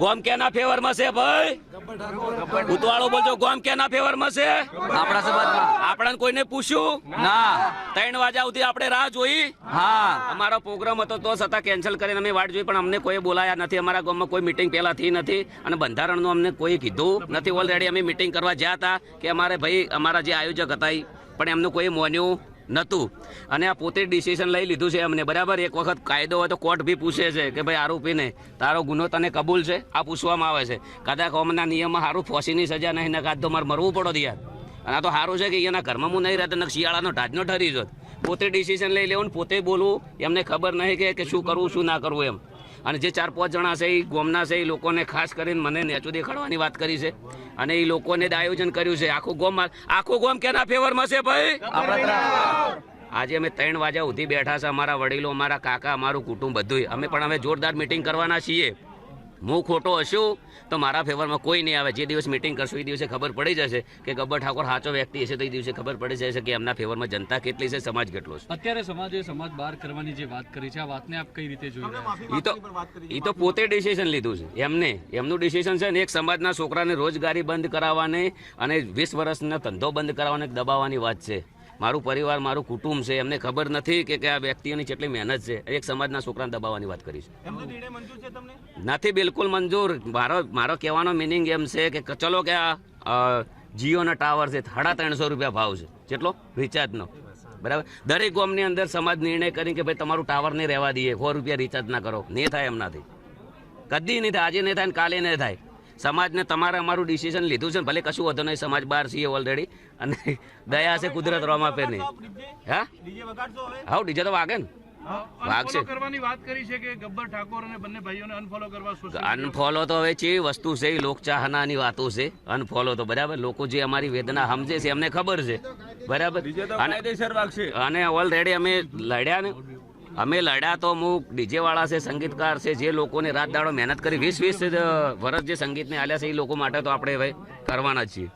ગોમ કેના ફેવરમાં છે ભાઈ? ઉતવાળો બોલજો, ગોમ કેના ફેવરમાં છે? આપણા સમાજમાં આપણને કોઈને પૂછ્યું ના. 3 વાગ્યા સુધી આપણે રાહ જોઈ. હા, અમારો પ્રોગ્રામ હતો તો છતાં કેન્સલ કરીને અમે વાટ જોઈ, પણ અમને કોઈ બોલાયા નથી. અમારા ગામમાં કોઈ મિટિંગ પહેલા થઈ નથી અને બંધારણનું અમને કોઈ કીધું નથી. ઓલરેડી અમે મિટિંગ કરવા જ્યાં હતા કે અમારે ભાઈ અમારા જે આયોજક હતા પણ એમનું કોઈ માન્યું નહોતું અને આ પોતે ડિસિઝન લઈ લીધું છે એમને. બરાબર, એક વખત કાયદો હોય તો કોર્ટ બી પૂછે છે કે ભાઈ આરોપીને તારો ગુનો તને કબૂલ છે? આ પૂછવામાં આવે છે. કદાચ કોમના નિયમમાં સારું ફોસીની સજા નહીં ને કાં તો મારે મરવું પડો યાર. અને આ તો સારું છે કે એના ઘરમાં હું નહીં રહેતો ને શિયાળાનો ઢાજનો ઠરી જોત. પોતે ડિસિઝન લઈ લેવું ને પોતે બોલવું, એમને ખબર નહીં કે શું કરવું શું ના કરવું એમ. અને જે 4-5 જણા છે એ ગોમના છે એ લોકોને ખાસ કરીને મને નેચું દેખાડવાની વાત કરી છે અને એ લોકોને જ આયોજન કર્યું છે. આખું ગોમ કેના ફેવરમાં છે ભાઈ? આજે અમે 3 વાગ્યા સુધી બેઠા છે. અમારા વડીલો, અમારા કાકા, અમારું કુટુંબ બધું. અમે પણ હવે જોરદાર મિટિંગ કરવાના છીએ. હું ખોટો હશું તો મારા ફેવરમાં કોઈ નહીં આવે. જે દિવસ મિટિંગ કરશું એ દિવસે ખબર પડી જશે કે ગબ્બર ઠાકોર સાચો વ્યક્તિ હશે તો એ દિવસે ખબર પડી જશે કે એમના ફેવરમાં જનતા કેટલી છે, સમાજ કેટલો છે. અત્યારે સમાજે સમાજ બહાર કરવાની જે વાત કરી છે, આ વાતને આપ કઈ રીતે જોઈ રહ્યા છો? એ તો પોતે ડિસિઝન લીધું છે એમનું ડિસિઝન છે ને. એક સમાજના છોકરાને રોજગારી બંધ કરાવવાની અને 20 વર્ષનો ધંધો બંધ કરાવવાને દબાવવાની વાત છે. મારું પરિવાર, મારું કુટુંબ છે, એમને ખબર નથી કે આ વ્યક્તિઓની કેટલી મહેનત છે. એક સમાજના છોકરાને દબાવવાની વાત કરી છે. નથી બિલકુલ મંજૂર. મારો કહેવાનો મિનિંગ એમ છે કે ચલો કે આ જીઓના ટાવર છે 350 રૂપિયા ભાવ છે. કેટલો રિચાર્જનો? બરાબર, દરેક ગામની અંદર સમાજ નિર્ણય કરી કે ભાઈ તમારું ટાવર નહીં રહેવા દઈએ, 100 રૂપિયા રિચાર્જ ના કરો. નહીં થાય એમનાથી, કદી નહીં થાય. આજે નહીં થાય ને કાલે નહીં થાય. સમાજને તમારે અમારું ડિસિઝન લીધું છે ને, ભલે કશું વધુ નહીં. સમાજ બહાર છીએ ઓલરેડી અને દયા છે કુદરત રોમા પે નહીં. હા હા, ડીજે તો વાગે ને, વાગશે. કરવાની વાત કરી છે કે ગબ્બર ઠાકોર અને બંને ભાઈઓને અનફોલો કરવા. અનફોલો તો હવે છે વસ્તુ છે, એ લોકચાહનાની વાતો છે. અનફોલો તો બરાબર, લોકો જે અમારી વેદના સમજે છે એમને ખબર છે. બરાબર, અને ઓલરેડી અમે લડ્યા ને. અમે લડ્યા તો અમુક ડીજે વાળા છે, સંગીતકાર છે, જે લોકોને રાત દાડો મહેનત કરી 20-20 વર્ષ જે સંગીતને આલ્યા છે એ લોકો માટે તો આપણે હવે કરવાના જ છીએ.